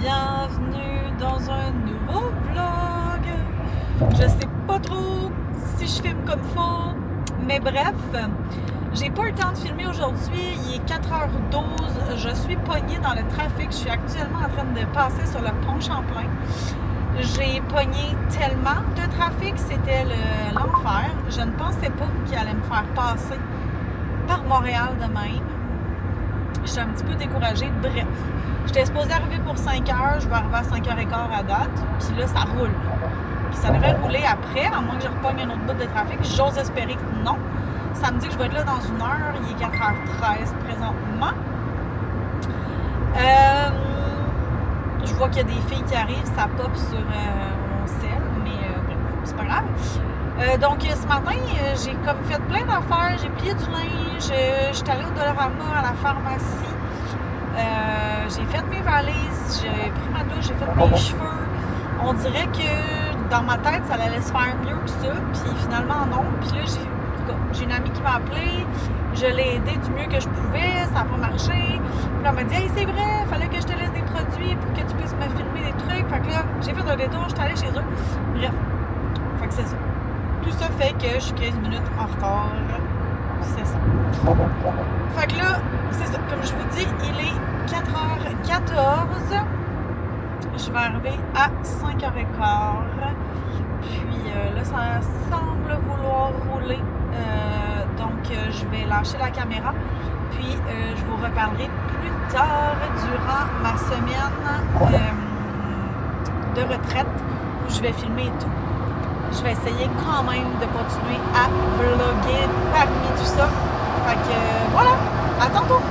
Bienvenue dans un nouveau vlog. Je sais pas trop si je filme comme faut, mais bref, j'ai pas eu le temps de filmer aujourd'hui. Il est 4h12. Je suis pognée dans le trafic. Je suis actuellement en train de passer sur le pont Champlain. J'ai pogné tellement de trafic, c'était l'enfer. Je ne pensais pas qu'il allait me faire passer par Montréal de même. J'étais un petit peu découragée. Bref, j'étais supposée arriver pour 5 heures. Je vais arriver à 5h15 à date. Puis là, ça roule. Puis ça devrait rouler après, à moins que je repogne un autre bout de trafic. J'ose espérer que non. Ça me dit que je vais être là dans une heure. Il est 4h13 présentement. Je vois qu'il y a des filles qui arrivent. Ça pop sur mon cell. Mais bref, c'est pas grave. Donc ce matin, j'ai comme fait plein d'affaires, j'ai plié du linge, j'étais allée au Dollarama, à la pharmacie, j'ai fait mes valises, j'ai pris ma douche, j'ai fait mes cheveux. On dirait que dans ma tête, ça allait se faire mieux que ça, puis finalement non. Puis là, j'ai une amie qui m'a appelée, je l'ai aidée du mieux que je pouvais, ça n'a pas marché. Puis elle m'a dit « Hey, c'est vrai, il fallait que je te laisse des produits pour que tu puisses me filmer des trucs. » Fait que là, j'ai fait un détour, j'étais allée chez eux. Bref, fait que c'est ça. Tout ça fait que je suis 15 minutes en retard. C'est ça. Fait que là, c'est ça. Comme je vous dis, il est 4h14. Je vais arriver à 5h15. Puis là, ça semble vouloir rouler. Donc, je vais lâcher la caméra. Puis, je vous reparlerai plus tard durant ma semaine de retraite où je vais filmer et tout. Je vais essayer quand même de continuer à vlogger parmi tout ça. Fait que voilà, à tantôt!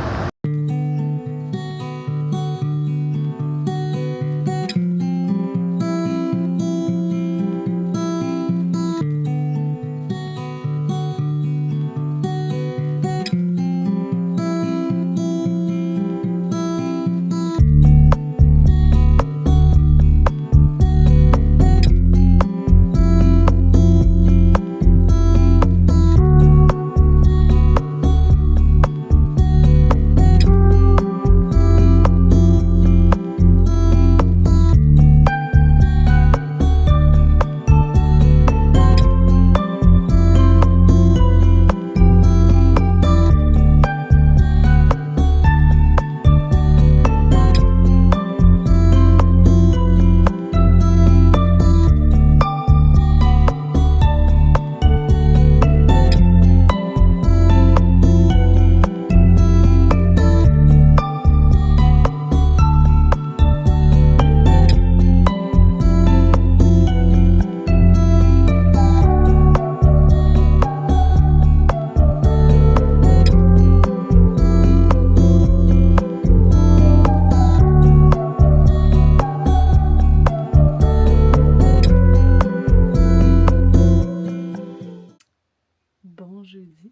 Bon jeudi,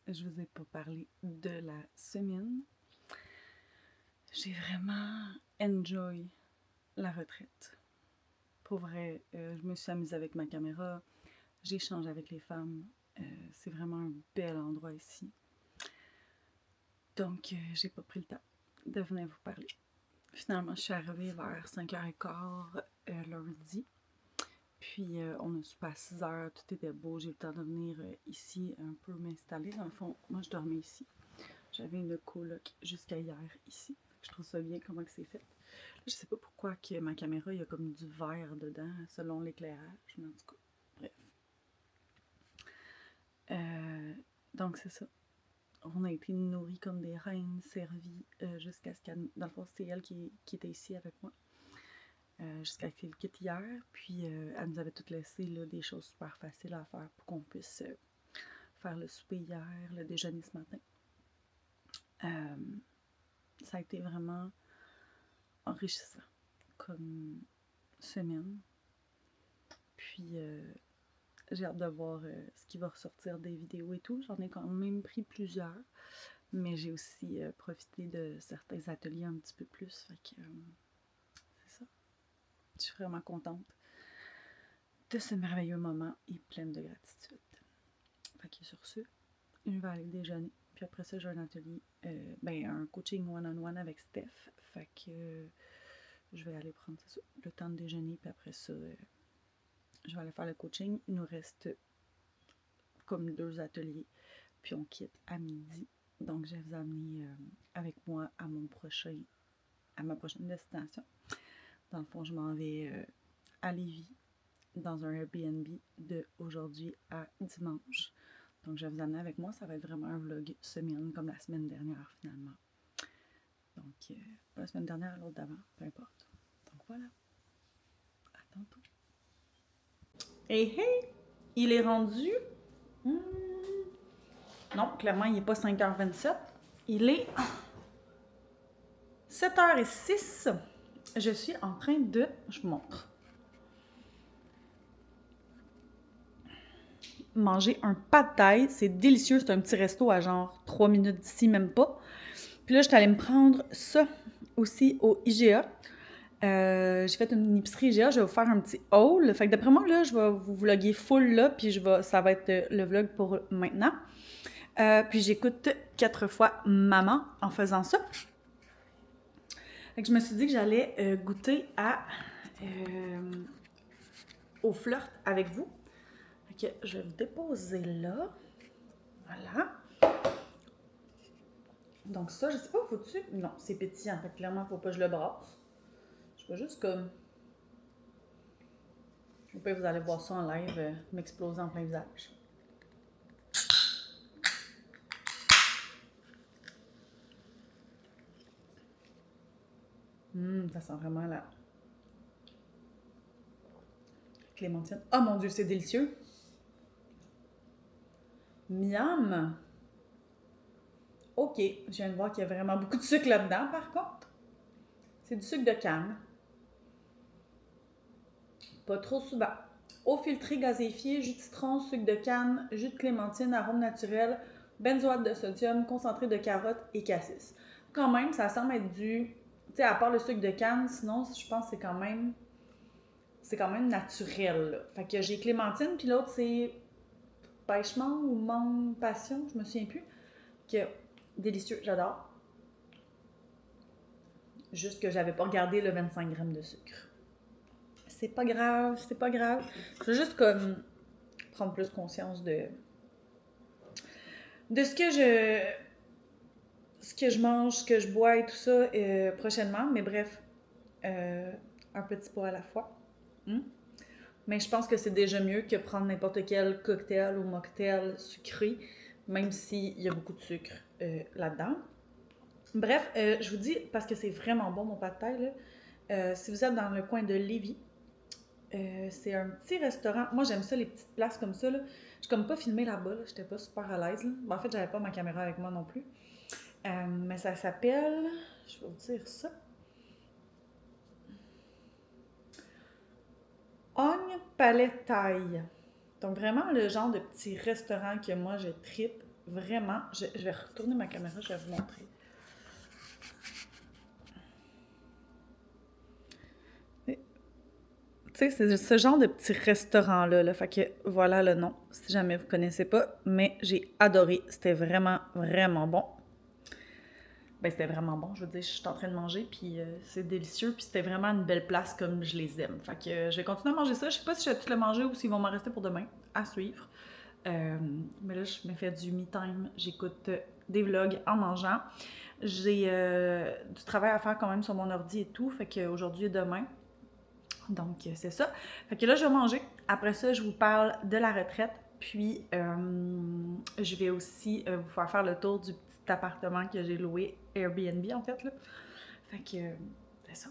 je vous ai pas parlé de la semaine. J'ai vraiment enjoy la retraite. Pour vrai, je me suis amusée avec ma caméra, j'échange avec les femmes. C'est vraiment un bel endroit ici. Donc, j'ai pas pris le temps de venir vous parler. Finalement, je suis arrivée vers 5h15 lundi. Puis on a soupé à 6h, tout était beau, j'ai eu le temps de venir ici un peu m'installer. Dans le fond, moi je dormais ici. J'avais une coloc jusqu'à hier ici. Je trouve ça bien comment c'est fait. Je sais pas pourquoi que ma caméra, il y a comme du verre dedans, selon l'éclairage, mais en tout cas, bref. Donc c'est ça. On a été nourris comme des reines, servis jusqu'à ce qu'elle... Dans le fond, c'est elle qui était ici avec moi. Jusqu'à ce qu'elle quitte hier. Puis elle nous avait toutes laissé là, des choses super faciles à faire pour qu'on puisse faire le souper hier, le déjeuner ce matin. Ça a été vraiment enrichissant comme semaine. Puis j'ai hâte de voir ce qui va ressortir des vidéos et tout. J'en ai quand même pris plusieurs. Mais j'ai aussi profité de certains ateliers un petit peu plus. Fait que c'est ça. Je suis vraiment contente de ce merveilleux moment et pleine de gratitude. Fait que sur ce, je vais aller déjeuner. Puis après ça, j'ai un atelier, un coaching one-on-one avec Steph. Fait que je vais aller prendre le temps de déjeuner, puis après ça, je vais aller faire le coaching. Il nous reste comme 2 ateliers, puis on quitte à midi. Donc, je vais vous amener avec moi à ma prochaine destination. Dans le fond, je m'en vais à Lévis, dans un Airbnb de aujourd'hui à dimanche. Donc, je vais vous amener avec moi. Ça va être vraiment un vlog semaine, comme la semaine dernière, finalement. Donc, pas la semaine dernière, l'autre d'avant, peu importe. Donc, voilà. À tantôt. Hey, hey! Il est rendu... Non, clairement, il n'est pas 5h27. Il est 7h06. Je suis en train de... Je vous montre. Manger un pad thai. C'est délicieux. C'est un petit resto à genre 3 minutes d'ici, même pas. Puis là, je suis allée me prendre ça aussi au IGA. J'ai fait une épicerie IGA. Je vais vous faire un petit haul. Fait que d'après moi, là, je vais vous vlogger full là. Puis ça va être le vlog pour maintenant. Puis j'écoute 4 fois maman en faisant ça. Fait que je me suis dit que j'allais goûter au flirt avec vous. Fait que je vais vous déposer là. Voilà. Donc ça, je sais pas, faut-tu... Non, c'est pétillant. Fait que clairement, faut pas que je le brasse. Je vais juste comme... Ou peut vous allez voir ça en live m'exploser en plein visage. Ça sent vraiment la clémentine. Oh mon Dieu, c'est délicieux. Miam! Ok, je viens de voir qu'il y a vraiment beaucoup de sucre là-dedans, par contre. C'est du sucre de canne. Pas trop souvent. Eau filtrée gazéifiée, jus de citron, sucre de canne, jus de clémentine, arôme naturel, benzoate de sodium, concentré de carotte et cassis. Quand même, ça semble être du... Tu sais, à part le sucre de canne, sinon, je pense que c'est quand même naturel. Là. Fait que j'ai clémentine, puis l'autre, c'est pêche-menthe ou menthe passion, je me souviens plus. Que délicieux, j'adore. Juste que j'avais pas regardé le 25 grammes de sucre. C'est pas grave, c'est pas grave. Je veux juste comme prendre plus conscience de ce que je mange, ce que je bois et tout ça prochainement. Mais bref, un petit pas à la fois. Mais je pense que c'est déjà mieux que prendre n'importe quel cocktail ou mocktail sucré, même s'il y a beaucoup de sucre là-dedans. Bref, je vous dis, parce que c'est vraiment bon mon pad thai, là, si vous êtes dans le coin de Lévis, c'est un petit restaurant. Moi, j'aime ça, les petites places comme ça. Là. Je comme pas filmé là-bas, là. J'étais pas super à l'aise. En fait, j'avais pas ma caméra avec moi non plus. Mais ça s'appelle... Je vais vous dire ça. Ong Palais Thai. Donc, vraiment le genre de petit restaurant que moi, je trippe vraiment. Je vais retourner ma caméra, je vais vous montrer. Tu sais, c'est ce genre de petit restaurant-là. Là. Fait que voilà le nom, si jamais vous ne connaissez pas. Mais j'ai adoré. C'était vraiment, vraiment bon. Ben, c'était vraiment bon. Je veux dire, je suis en train de manger, puis c'est délicieux. Puis c'était vraiment une belle place comme je les aime. Fait que je vais continuer à manger ça. Je sais pas si je vais tout le manger ou s'ils vont m'en rester pour demain. À suivre. Mais là, je me fais du me-time. J'écoute des vlogs en mangeant. J'ai du travail à faire quand même sur mon ordi et tout. Fait qu'aujourd'hui et demain, donc, c'est ça. Fait que là, je vais manger. Après ça, je vous parle de la retraite. Puis, je vais aussi vous faire le tour du petit appartement que j'ai loué, Airbnb en fait. Là. Fait que, c'est ça.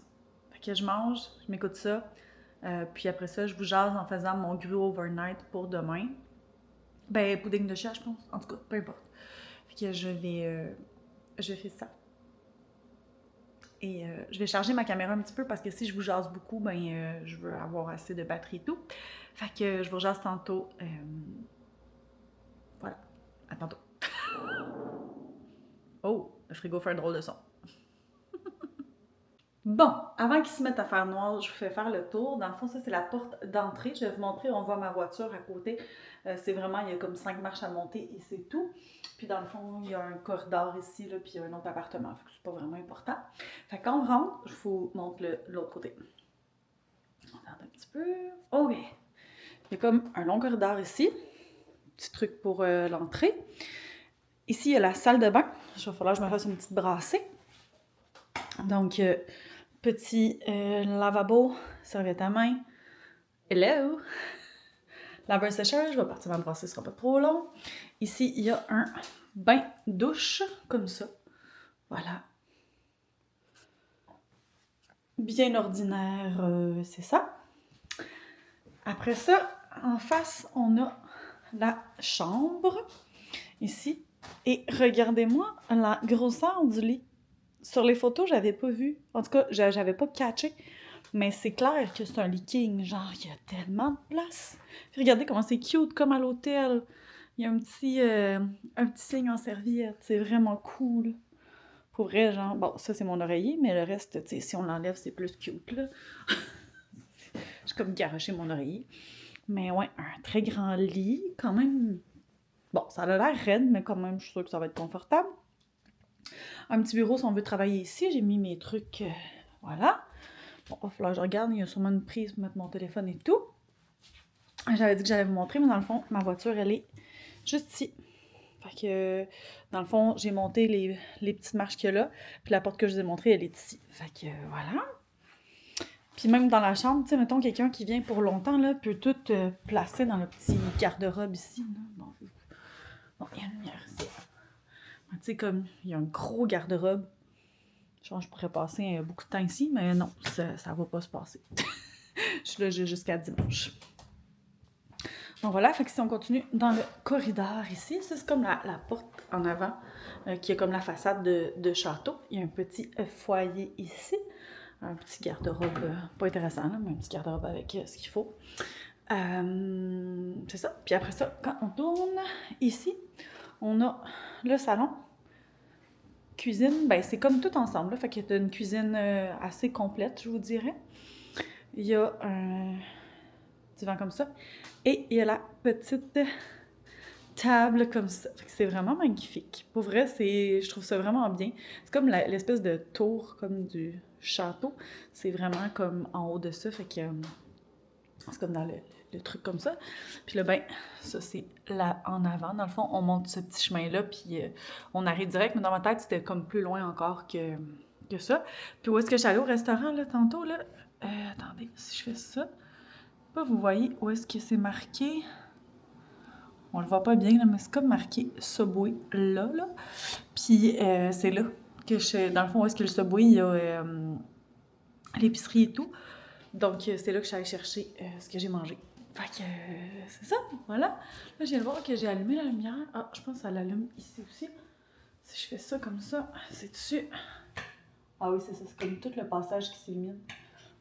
Fait que je mange, je m'écoute ça. Puis après ça, je vous jase en faisant mon gruau overnight pour demain. Ben, pudding de chia, je pense. En tout cas, peu importe. Fait que je vais faire ça. Et je vais charger ma caméra un petit peu parce que si je vous jase beaucoup, ben je veux avoir assez de batterie et tout. Fait que je vous jase tantôt. Voilà. À tantôt. Oh, le frigo fait un drôle de son. Bon, avant qu'ils se mettent à faire noir, je vous fais faire le tour. Dans le fond, ça, c'est la porte d'entrée. Je vais vous montrer, on voit ma voiture à côté. C'est vraiment, il y a comme 5 marches à monter et c'est tout. Puis dans le fond, il y a un corridor ici, là, puis il y a un autre appartement. Fait que c'est pas vraiment important. Fait que quand on rentre, je vous montre l'autre côté. On regarde un petit peu. OK. Il y a comme un long corridor ici. Petit truc pour l'entrée. Ici, il y a la salle de bain. Il va falloir que je me fasse une petite brassée. Donc, petit lavabo, serviette à main. Hello! Laveur sécheur, je vais partir ma brassée, ce sera pas trop long. Ici, il y a un bain douche, comme ça. Voilà. Bien ordinaire, c'est ça. Après ça, en face, on a la chambre, ici. Et regardez-moi la grosseur du lit. Sur les photos, j'avais pas vu. En tout cas, j'avais pas catché. Mais c'est clair que c'est un lit king. Genre, il y a tellement de place. Puis regardez comment c'est cute, comme à l'hôtel. Il y a un petit signe en serviette. C'est vraiment cool. Pour vrai, genre, bon, ça c'est mon oreiller, mais le reste, tu sais, si on l'enlève, c'est plus cute, là. J'ai comme garoché mon oreiller. Mais ouais, un très grand lit, quand même. Bon, ça a l'air raide, mais quand même, je suis sûre que ça va être confortable. Un petit bureau si on veut travailler ici. J'ai mis mes trucs, voilà. Bon, il va falloir que je regarde, il y a sûrement une prise pour mettre mon téléphone et tout. J'avais dit que j'allais vous montrer, mais dans le fond, ma voiture, elle est juste ici. Fait que, dans le fond, j'ai monté les petites marches qu'il y a là, puis la porte que je vous ai montrée, elle est ici. Fait que, voilà. Puis même dans la chambre, tu sais, mettons, quelqu'un qui vient pour longtemps, là, peut tout placer dans le petit garde-robe ici, là. Bon, il y a une lumière ici. Tu sais, comme, il y a un gros garde-robe. Genre, je pourrais passer beaucoup de temps ici, mais non, ça va pas se passer. Je suis là jusqu'à dimanche. Donc voilà, fait que si on continue dans le corridor ici, ça c'est comme la porte en avant, qui est comme la façade de château. Il y a un petit foyer ici, un petit garde-robe, pas intéressant, là, mais un petit garde-robe avec ce qu'il faut. C'est ça. Puis après ça, quand on tourne ici, on a le salon. Cuisine, ben c'est comme tout ensemble, là, fait qu'il y a une cuisine assez complète, je vous dirais. Il y a un divan comme ça, et il y a la petite table comme ça. Fait que c'est vraiment magnifique. Pour vrai, je trouve ça vraiment bien. C'est comme l'espèce de tour comme du château. C'est vraiment comme en haut de ça, fait que c'est comme dans le truc comme ça. Puis là, ben, ça, c'est là en avant. Dans le fond, on monte ce petit chemin-là, puis on arrive direct. Mais dans ma tête, c'était comme plus loin encore que ça. Puis où est-ce que j'allais au restaurant, là, tantôt, là? Attendez, si je fais ça... Pas, vous voyez où est-ce que c'est marqué? On le voit pas bien, là, mais c'est comme marqué Subway, là. Puis c'est là que dans le fond, où est-ce que le Subway, il y a l'épicerie et tout. Donc, c'est là que je suis allée chercher ce que j'ai mangé. Fait que, c'est ça, voilà. Là, je viens de voir que j'ai allumé la lumière. Ah, je pense que ça l'allume ici aussi. Si je fais ça comme ça, c'est dessus. Ah oui, c'est ça, c'est comme tout le passage qui s'illumine.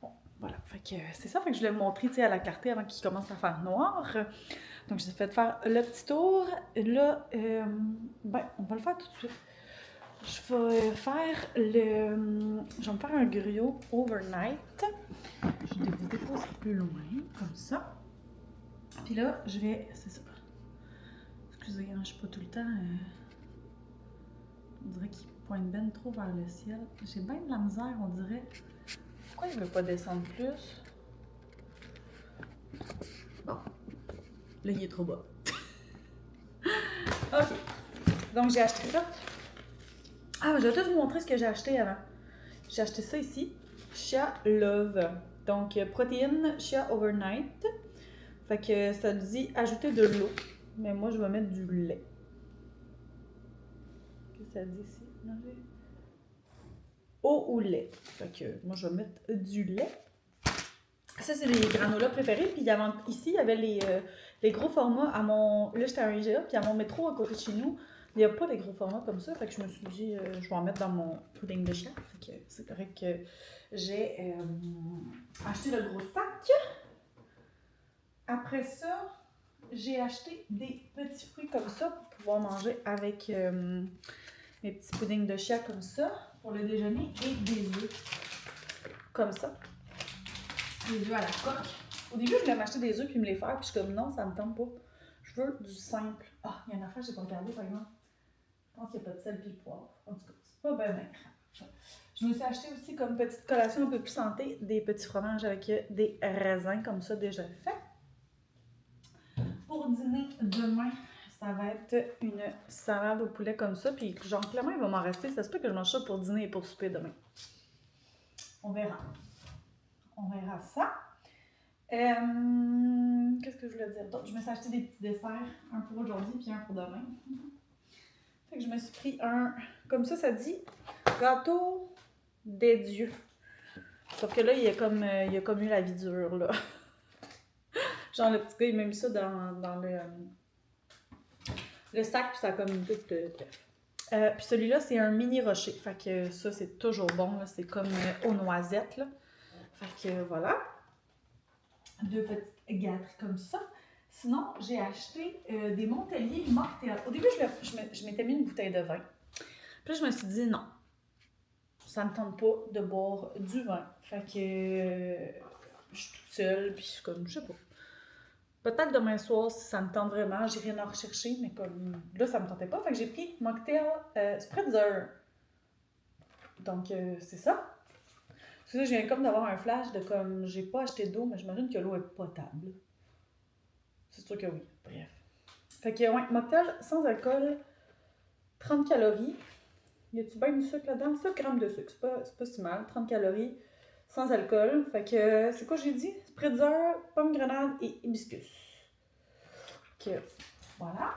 Bon, voilà, fait que c'est ça. Fait que je voulais vous montrer, tu sais, à la clarté avant qu'il commence à faire noir. Donc, j'ai fait faire le petit tour. Là, ben, on va le faire tout de suite. Je vais faire je vais me faire un griot overnight. Je vais vous déposer plus loin, comme ça. Puis là, je vais... C'est ça. Excusez, hein, je suis pas tout le temps... On dirait qu'il pointe ben trop vers le ciel. J'ai bien de la misère, on dirait. Pourquoi il veut pas descendre plus? Bon. Là, il est trop bas. OK. Donc, j'ai acheté ça. Ah, je vais juste vous montrer ce que j'ai acheté avant. J'ai acheté ça ici. Chia Love. Donc, protéines Chia Overnight. Fait que ça dit ajouter de l'eau. Mais moi, je vais mettre du lait. Qu'est-ce que ça dit ici? Eau ou lait. Fait que moi, je vais mettre du lait. Ça, c'est les granolas préférés. Puis ici, il y avait les gros formats à mon... Là, j'étais à un IGA, puis à mon métro à côté de chez nous, il n'y a pas des gros formats comme ça. Fait que je me suis dit, je vais en mettre dans mon pudding de chien. Fait que c'est correct que j'ai acheté le gros sac. Après ça, j'ai acheté des petits fruits comme ça pour pouvoir manger avec mes petits puddings de chia comme ça pour le déjeuner et des œufs. comme ça. Des œufs à la coque. Au début, je voulais m'acheter des œufs puis me les faire, puis je suis comme non, ça me tente pas. Je veux du simple. Ah, il y a une affaire que j'ai pas regardé par exemple. Je pense qu'il n'y a pas de sel puis de poivre. En tout cas, c'est pas bien grave. Je me suis acheté aussi comme petite collation un peu plus santé des petits fromages avec des raisins comme ça déjà fait. Pour dîner demain, ça va être une salade au poulet comme ça. Puis genre, clairement, il va m'en rester. Ça se peut que je mange ça pour dîner et pour souper demain. On verra. On verra ça. Qu'est-ce que je voulais dire d'autre? Je me suis acheté des petits desserts. Un pour aujourd'hui puis un pour demain. Fait que je me suis pris un... Comme ça dit gâteau des dieux. Sauf que là, il y a comme eu la vie dure, là. Genre, le petit gars, il m'a mis ça dans le sac, puis ça a comme une toute... puis celui-là, c'est un mini rocher. Fait que ça, c'est toujours bon, là. C'est comme aux noisettes, là. Fait que voilà. 2 petites gâteries comme ça. Sinon, j'ai acheté des Montelier mocktails. Au début, je m'étais mis une bouteille de vin. Puis là, je me suis dit non. Ça me tente pas de boire du vin. Fait que je suis toute seule, puis je suis comme, je sais pas. Peut-être demain soir, si ça me tente vraiment, j'irai en rechercher, mais comme là, ça me tentait pas. Fait que j'ai pris mocktail spritzer. Donc, c'est ça. C'est ça, je viens comme d'avoir un flash de comme, j'ai pas acheté d'eau, mais j'imagine que l'eau est potable. C'est sûr que oui. Bref. Fait que, ouais, mocktail sans alcool, 30 calories. Y a-tu bien du sucre là-dedans? 7 grammes de sucre, c'est pas si mal. 30 calories, sans alcool. Fait que, c'est quoi j'ai dit? Spritzer, pomme grenade et hibiscus. Ok, voilà.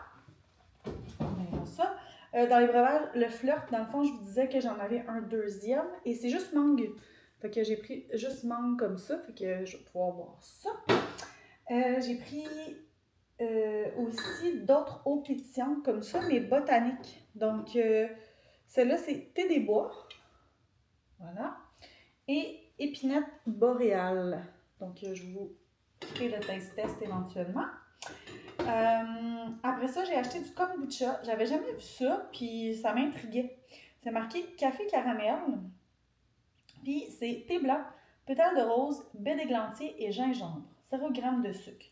On verra ça. Dans les breuvages, le flirt, dans le fond, je vous disais que j'en avais un deuxième. Et c'est juste mangue. Fait que j'ai pris juste mangue comme ça. Fait que je vais pouvoir boire ça. J'ai pris aussi d'autres eaux pétillantes comme ça, mais botaniques. Donc, celle-là, c'est thé des bois. Voilà. Et épinette boréale. Donc, je vous ferai le taste test éventuellement. Après ça, j'ai acheté du kombucha. J'avais jamais vu ça, puis ça m'intriguait. C'est marqué café caramel. Puis c'est thé blanc, pétales de rose, baie d'églantier et gingembre. 0 g de sucre.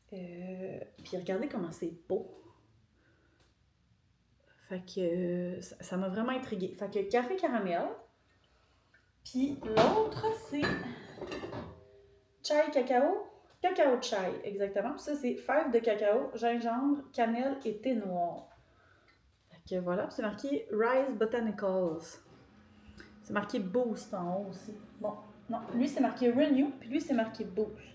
Puis regardez comment c'est beau. Fait que ça m'a vraiment intriguée. Fait que café caramel. Puis l'autre, c'est chai cacao. Cacao chai, exactement. Puis ça, c'est fèves de cacao, gingembre, cannelle et thé noir. Fait que voilà. Puis c'est marqué Rise Botanicals. C'est marqué Boost en haut aussi. Bon, non. Lui, c'est marqué Renew. Puis lui, c'est marqué Boost.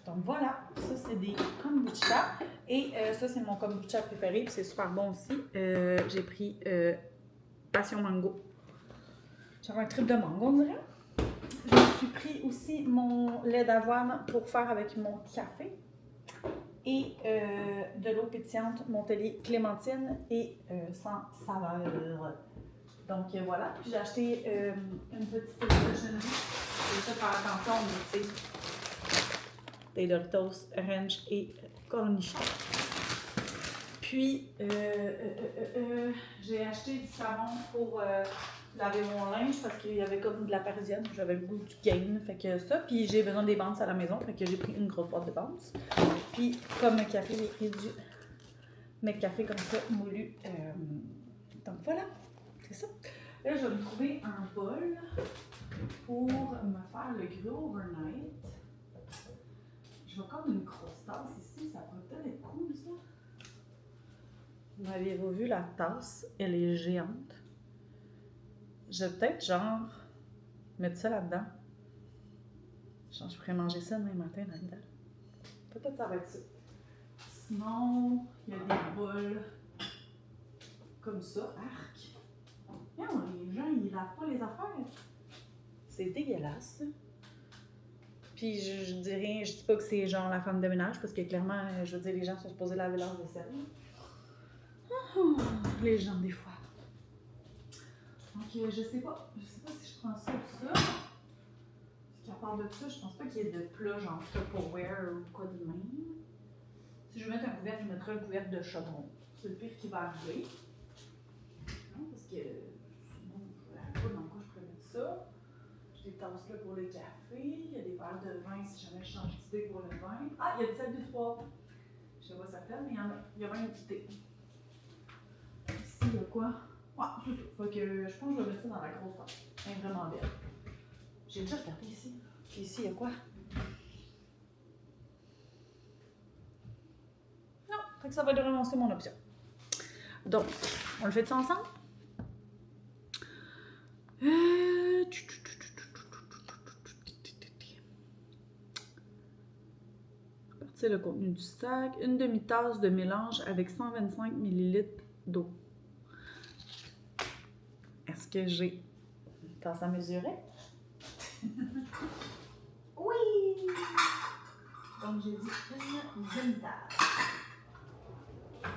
Donc voilà, ça c'est des kombucha. Et ça c'est mon kombucha préféré, puis c'est super bon aussi. J'ai pris Passion Mango. J'avais un trip de mango, on dirait. Je me suis pris aussi mon lait d'avoine pour faire avec mon café. Et de l'eau pétillante Montelier Clémentine et sans saveur. Donc voilà, puis j'ai acheté une petite cochonnerie. J'ai fait faire attention, mais tu sais. Des Doritos, ranch et cornichons. Puis, j'ai acheté du savon pour laver mon linge parce qu'il y avait comme de la parisienne. J'avais le goût du gain, fait que ça. Puis, j'ai besoin des bandes à la maison, fait que j'ai pris une grosse boîte de bandes. Puis, comme un café, j'ai pris du McCafé comme ça, moulu. Donc, voilà, c'est ça. Là, je vais me trouver un bol pour me faire le gros overnight. Je vois comme une grosse tasse ici, ça pourrait peut-être être cool ça. Vous avez-vous vu la tasse? Elle est géante. Je vais peut-être genre mettre ça là-dedans. Genre je pourrais manger ça demain matin là-dedans. Peut-être ça va être ça. Sinon, il y a des bols comme ça. Arc! Non, les gens ils lavent pas les affaires. C'est dégueulasse. Puis je dis rien, je dis pas que c'est genre la femme de ménage, parce que clairement, je veux dire, les gens sont supposés laver leur vaisselle. Oh, les gens, des fois. Donc, je sais pas si je prends ça ou ça. Parce qu'à part de ça, je pense pas qu'il y ait de plat genre Tupperware ou quoi de même. Si je veux mettre un couvercle, je mettrai un couvercle de chaudron. C'est le pire qui va arriver. Non, parce que sinon, je ne sais pas dans quoi je pourrais mettre ça. tasses là pour le café, il y a des verres de vin si jamais je change d'idée pour le vin. Ah, il y a du sel du froid. Je sais pas certaine, mais il y a même du thé. Ici, il y a quoi? Ah, c'est ça. Fait que je pense que je vais mettre ça dans la grosse tasse. Elle est vraiment belle. J'ai déjà regardé ici. Puis ici, il y a quoi? Non, fait que ça va être vraiment ça mon option. Donc, on le fait ça ensemble? Partir le contenu du sac. Une demi-tasse de mélange avec 125 ml d'eau. Est-ce que j'ai une tasse à mesurer? Oui! Donc, j'ai dit une demi-tasse. Là,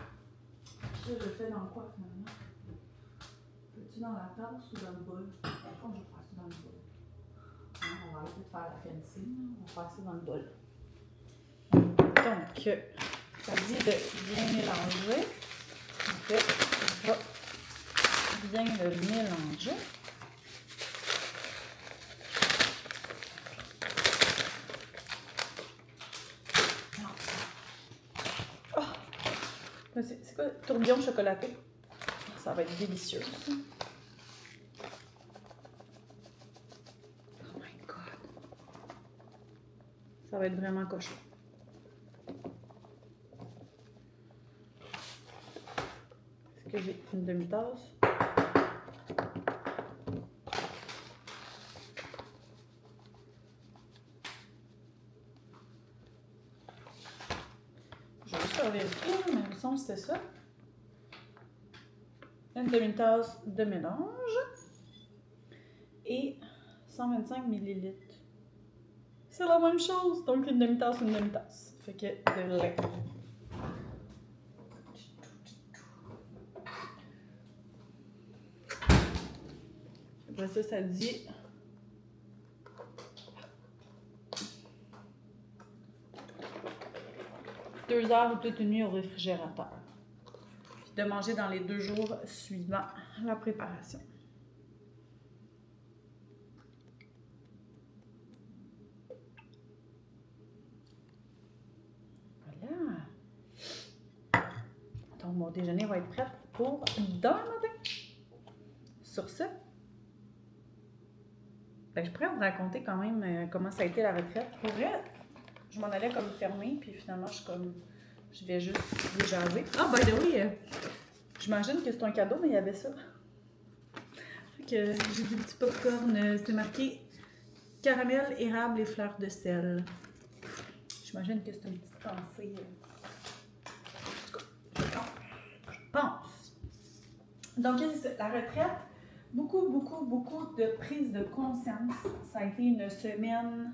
je le fais dans quoi, finalement? Fais-tu dans la tasse ou dans le bol? Je pense que je vais faire ça dans le bol. On va arrêter de faire la fancy. On va faire ça dans le bol. Donc, ça dit de bien mélanger. En fait, on va bien le mélanger. Oh! C'est quoi? Tourbillon chocolaté. Ça va être délicieux. Oh my god. Ça va être vraiment cochon. Est-ce que j'ai une demi-tasse? Je vais juste vérifier, mais il me semble que c'était ça. Une demi-tasse de mélange et 125 ml. C'est la même chose, donc une demi-tasse, une demi-tasse. Fait que de lait. Après ça, ça dit 2 heures ou toute une nuit au réfrigérateur. Puis de manger dans les 2 jours suivant la préparation. Voilà. Donc, mon déjeuner va être prêt pour demain matin. Sur ce, je pourrais vous raconter quand même comment ça a été la retraite. Pour vrai, je m'en allais comme fermer, puis finalement, je vais juste les jaser. Ah, by the way, j'imagine que c'est un cadeau, mais il y avait ça. Fait que j'ai du petit popcorn, c'est marqué caramel, érable et fleurs de sel. J'imagine que c'est une petite pensée. En tout cas, je pense. Donc, c'est la retraite. Beaucoup de prise de conscience. Ça a été une semaine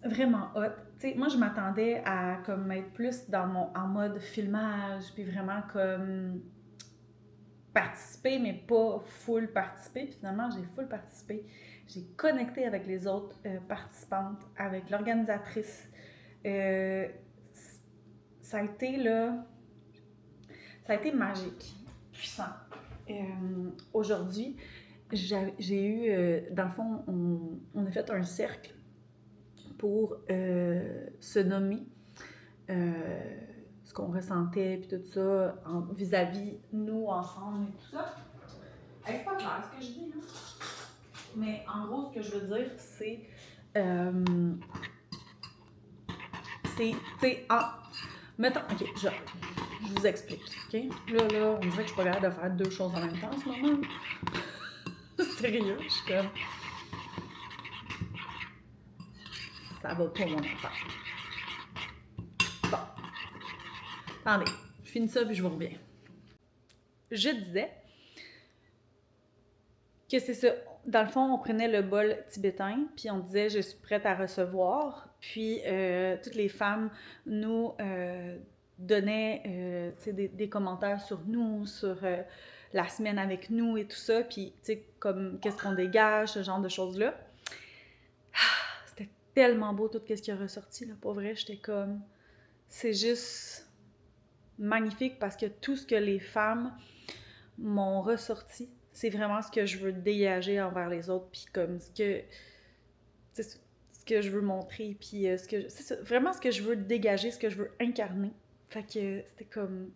vraiment hot. Tu sais, moi, je m'attendais à comme être plus en mode filmage, puis vraiment comme participer, mais pas full participer. Puis finalement, j'ai full participé. J'ai connecté avec les autres participantes, avec l'organisatrice. Ça a été magique, puissant. Aujourd'hui, j'ai eu, dans le fond, on a fait un cercle pour se nommer ce qu'on ressentait, puis tout ça, vis-à-vis nous, ensemble, et tout ça. C'est pas clair ce que je dis, là. Mais en gros, ce que je veux dire, c'est... mettons, ok, je vous explique, ok? Là, on dirait que je suis pas capable de faire 2 choses en même temps en ce moment. Sérieux, je suis comme... Ça va pas, mon enfant. Bon. Attendez, je finis ça puis je vous reviens. Je disais que c'est ça. Dans le fond, on prenait le bol tibétain, puis on disait « Je suis prête à recevoir ». Puis toutes les femmes nous donnaient des commentaires sur nous, sur la semaine avec nous et tout ça. Puis, tu sais, comme qu'est-ce qu'on dégage, ce genre de choses-là. C'était tellement beau tout ce qui est ressorti, là. Pour vrai, j'étais comme... C'est juste magnifique parce que tout ce que les femmes m'ont ressorti, c'est vraiment ce que je veux dégager envers les autres, puis comme ce que je veux montrer, puis c'est ça, vraiment ce que je veux dégager, ce que je veux incarner. Fait que c'était comme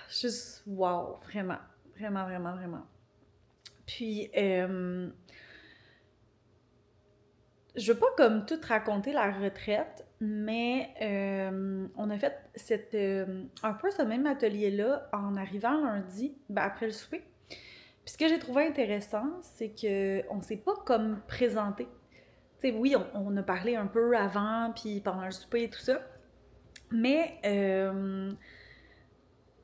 juste wow, vraiment, vraiment, vraiment, vraiment. Puis je veux pas comme tout raconter la retraite, mais on a fait un peu ce même atelier-là en arrivant lundi, après le souper. Puis ce que j'ai trouvé intéressant, c'est qu'on s'est pas comme présenté. Tu sais, oui, on a parlé un peu avant, puis pendant le souper et tout ça, mais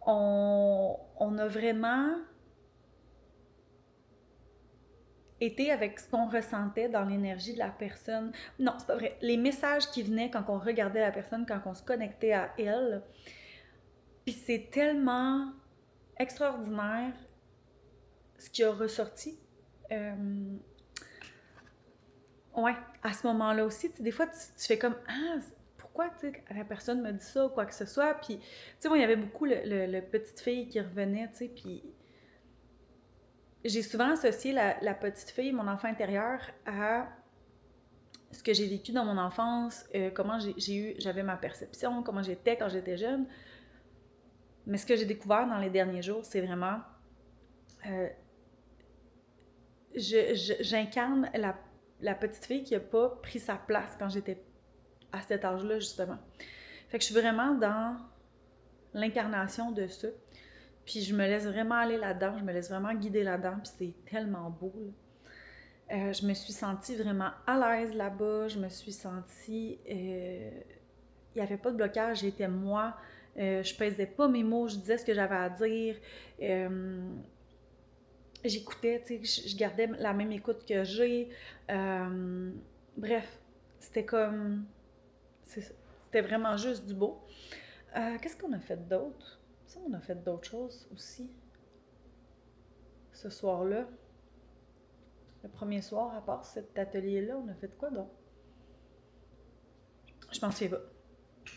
on a vraiment été avec ce qu'on ressentait dans l'énergie de la personne. Non, c'est pas vrai. Les messages qui venaient quand on regardait la personne, quand on se connectait à elle. Puis c'est tellement extraordinaire ce qui a ressorti. Ouais, à ce moment-là aussi, des fois, tu fais comme ah, pourquoi la personne me dit ça ou quoi que ce soit. Puis, tu sais, moi, il y avait beaucoup le petite fille qui revenait, tu sais, puis j'ai souvent associé la petite fille, mon enfant intérieur, à ce que j'ai vécu dans mon enfance, comment j'avais ma perception, comment j'étais quand j'étais jeune. Mais ce que j'ai découvert dans les derniers jours, c'est vraiment j'incarne la petite fille qui n'a pas pris sa place quand j'étais à cet âge-là, justement. Fait que je suis vraiment dans l'incarnation de ça. Puis je me laisse vraiment aller là-dedans, je me laisse vraiment guider là-dedans, puis c'est tellement beau, là. Je me suis sentie vraiment à l'aise là-bas, je me suis sentie... il n'y avait pas de blocage, j'étais moi, je pesais pas mes mots, je disais ce que j'avais à dire, j'écoutais, tu sais, je gardais la même écoute que j'ai, bref, c'était comme... C'était vraiment juste du beau. Qu'est-ce qu'on a fait d'autre? Ça, on a fait d'autres choses aussi. Ce soir-là. Le premier soir, à part cet atelier-là, on a fait quoi donc? Je m'en souviens pas.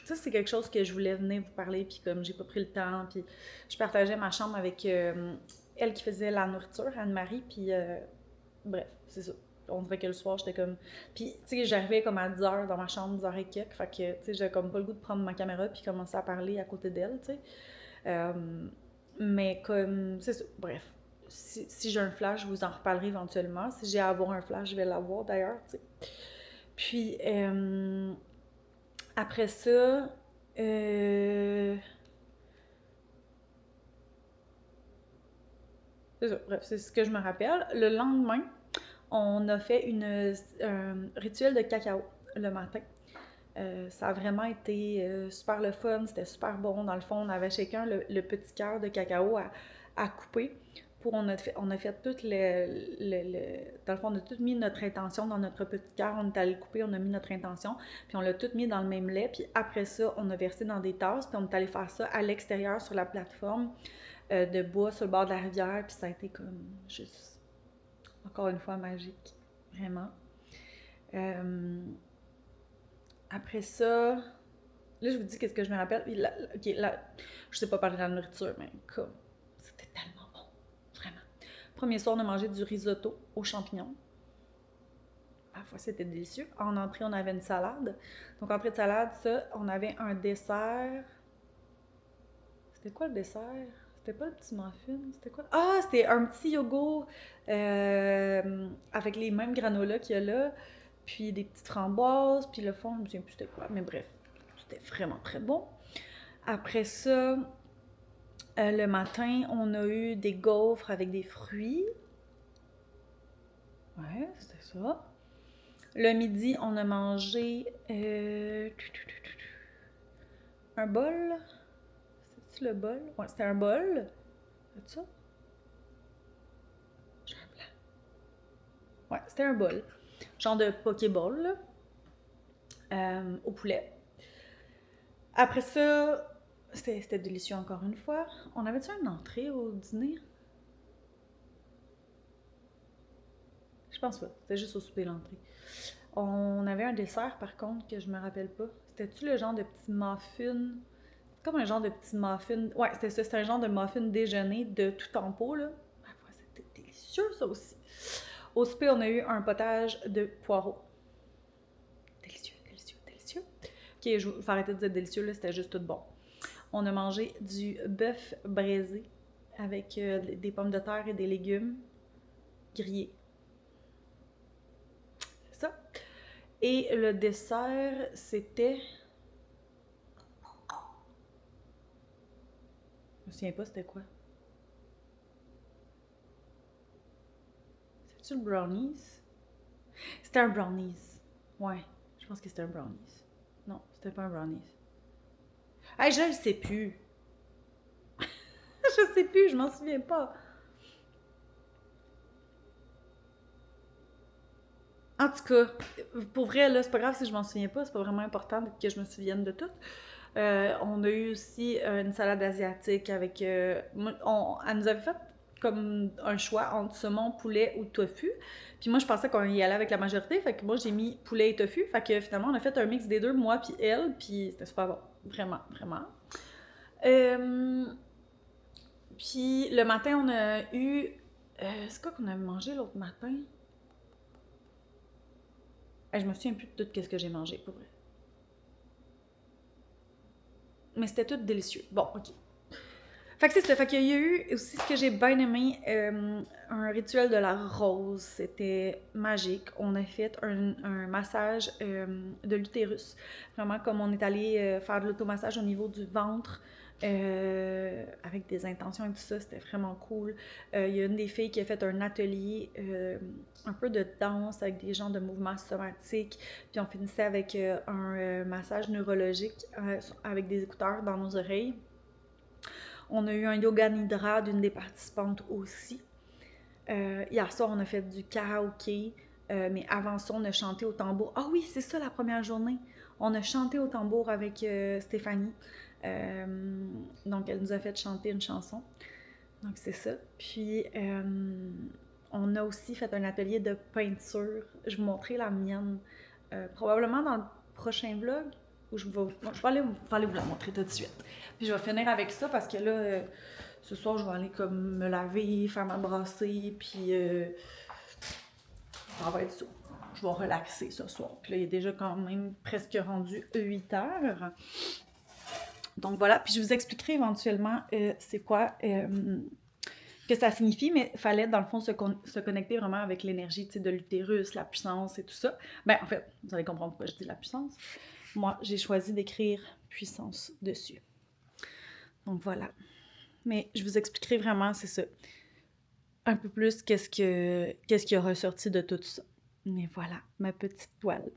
Ça, c'est quelque chose que je voulais venir vous parler, puis comme j'ai pas pris le temps, puis je partageais ma chambre avec elle qui faisait la nourriture, Anne-Marie, puis bref, c'est ça. On dirait que le soir, j'étais comme... Puis, tu sais, j'arrivais comme à 10h dans ma chambre, 10h et quelques, fait que, tu sais, j'avais comme pas le goût de prendre ma caméra puis commencer à parler à côté d'elle, tu sais. Mais comme, c'est ça, bref. Si j'ai un flash, je vous en reparlerai éventuellement. Si j'ai à avoir un flash, je vais l'avoir d'ailleurs, tu sais. Puis, après ça, c'est ça, bref, c'est ce que je me rappelle. Le lendemain, on a fait un rituel de cacao le matin. Ça a vraiment été super le fun, c'était super bon. Dans le fond, on avait chacun le petit cœur de cacao à couper. On a fait tout dans le fond, on a tout mis notre intention dans notre petit cœur. On est allé le couper, on a mis notre intention, puis on l'a tout mis dans le même lait. Puis après ça, on a versé dans des tasses, puis on est allé faire ça à l'extérieur sur la plateforme de bois sur le bord de la rivière. Puis ça a été comme juste, encore une fois, magique. Vraiment. Après ça, là, je vous dis qu'est-ce que je me rappelle. Je sais pas parler de la nourriture, mais comme, c'était tellement bon. Vraiment. Premier soir, on a mangé du risotto aux champignons. Parfois, c'était délicieux. En entrée, on avait une salade. Donc, entrée de salade, ça, on avait un dessert. C'était quoi le dessert? C'était pas le petit muffin? C'était quoi? Ah, c'était un petit yogourt avec les mêmes granolas qu'il y a là. Puis des petites framboises, puis le fond, je me souviens plus c'était quoi, mais bref, c'était vraiment très bon. Après ça, le matin, on a eu des gaufres avec des fruits. Ouais, c'était ça. Le midi, on a mangé un bol. C'était-tu le bol? Ouais, c'était un bol. C'est ça? J'ai un blanc. Ouais, c'était un bol. Genre de pokéball, là, au poulet. Après ça, c'était délicieux encore une fois. On avait-tu une entrée au dîner? Je pense pas. C'était juste au souper l'entrée. On avait un dessert, par contre, que je me rappelle pas. C'était-tu le genre de petit muffin? Comme un genre de petit muffin. Ouais, c'était ça. C'était un genre de muffin déjeuner de tout en pot, là. délicieux ça aussi. Au souper, on a eu un potage de poireaux. Délicieux, délicieux, délicieux. Ok, je vais arrêter de dire délicieux, là, c'était juste tout bon. On a mangé du bœuf braisé avec des pommes de terre et des légumes grillés. C'est ça. Et le dessert, c'était... Je me souviens pas c'était quoi. C'est-tu le brownies? C'était un brownies. Ouais, je pense que c'était un brownies. Non, c'était pas un brownies. Hey, je le sais plus. Je sais plus, je m'en souviens pas. En tout cas, pour vrai, là, c'est pas grave si je m'en souviens pas, c'est pas vraiment important que je me souvienne de tout. On a eu aussi une salade asiatique avec... elle nous avait fait comme un choix entre saumon, poulet ou tofu. Puis moi, je pensais qu'on y allait avec la majorité, fait que moi, j'ai mis poulet et tofu. Fait que finalement, on a fait un mix des deux, moi puis elle, puis c'était super bon. Vraiment, vraiment. Puis le matin, on a eu... c'est quoi qu'on avait mangé l'autre matin? Je me souviens plus de tout ce que j'ai mangé, pour vrai. Mais c'était tout délicieux. Bon, ok. Fait que c'est ça. Fait qu'il y a eu aussi ce que j'ai bien aimé, un rituel de la rose. C'était magique. On a fait un massage de l'utérus. Vraiment comme on est allé faire de l'automassage au niveau du ventre. Avec des intentions et tout ça, c'était vraiment cool. Il y a une des filles qui a fait un atelier un peu de danse avec des genres de mouvements somatiques, puis on finissait avec un massage neurologique avec des écouteurs dans nos oreilles. On a eu un yoga nidra d'une des participantes aussi. Hier soir, on a fait du karaoké, mais avant ça, on a chanté au tambour. Ah oui, c'est ça la première journée. On a chanté au tambour avec Stéphanie. Donc, elle nous a fait chanter une chanson. Donc, c'est ça. Puis, on a aussi fait un atelier de peinture. Je vais vous montrer la mienne. Probablement dans le prochain vlog, où je vais aller vous la montrer tout de suite. Puis, je vais finir avec ça parce que là, ce soir, je vais aller comme me laver, faire ma brassée, puis ça va être ça. Je vais relaxer ce soir. Puis là, il est déjà quand même presque rendu 8 heures. Donc voilà, puis je vous expliquerai éventuellement c'est quoi que ça signifie, mais il fallait dans le fond se connecter vraiment avec l'énergie de l'utérus, la puissance et tout ça. Ben en fait, vous allez comprendre pourquoi je dis la puissance. Moi, j'ai choisi d'écrire puissance dessus. Donc voilà. Mais je vous expliquerai vraiment, c'est ça, un peu plus qu'est-ce qui a ressorti de tout ça. Mais voilà, ma petite toile.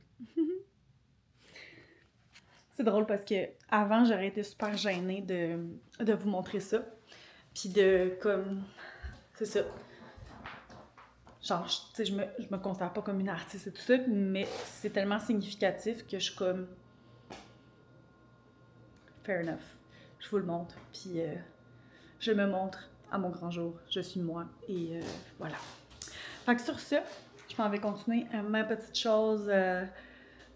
C'est drôle parce que avant j'aurais été super gênée de vous montrer ça. Puis de comme. C'est ça. Genre, tu sais, je me considère pas comme une artiste et tout ça, mais c'est tellement significatif que je suis comme. Fair enough. Je vous le montre. Puis je me montre à mon grand jour. Je suis moi. Et voilà. Fait que sur ça, je m'en vais continuer ma petite chose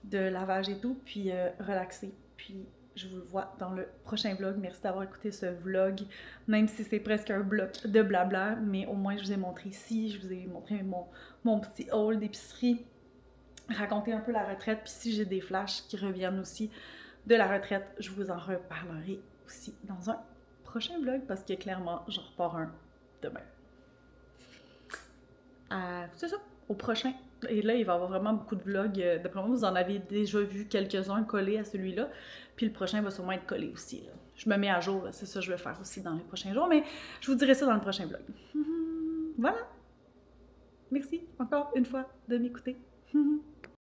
de lavage et tout, puis relaxer. Puis je vous le vois dans le prochain vlog. Merci d'avoir écouté ce vlog, même si c'est presque un bloc de blabla, mais au moins je vous ai montré ici, je vous ai montré mon petit haul d'épicerie, raconter un peu la retraite, puis si j'ai des flashs qui reviennent aussi de la retraite, je vous en reparlerai aussi dans un prochain vlog, parce que clairement, j'en repars un demain. C'est ça, au prochain. Et là, il va y avoir vraiment beaucoup de vlogs. D'après moi, vous en avez déjà vu quelques-uns collés à celui-là. Puis le prochain va sûrement être collé aussi. Là. Je me mets à jour, c'est ça que je vais faire aussi dans les prochains jours. Mais je vous dirai ça dans le prochain vlog. Voilà. Merci encore une fois de m'écouter.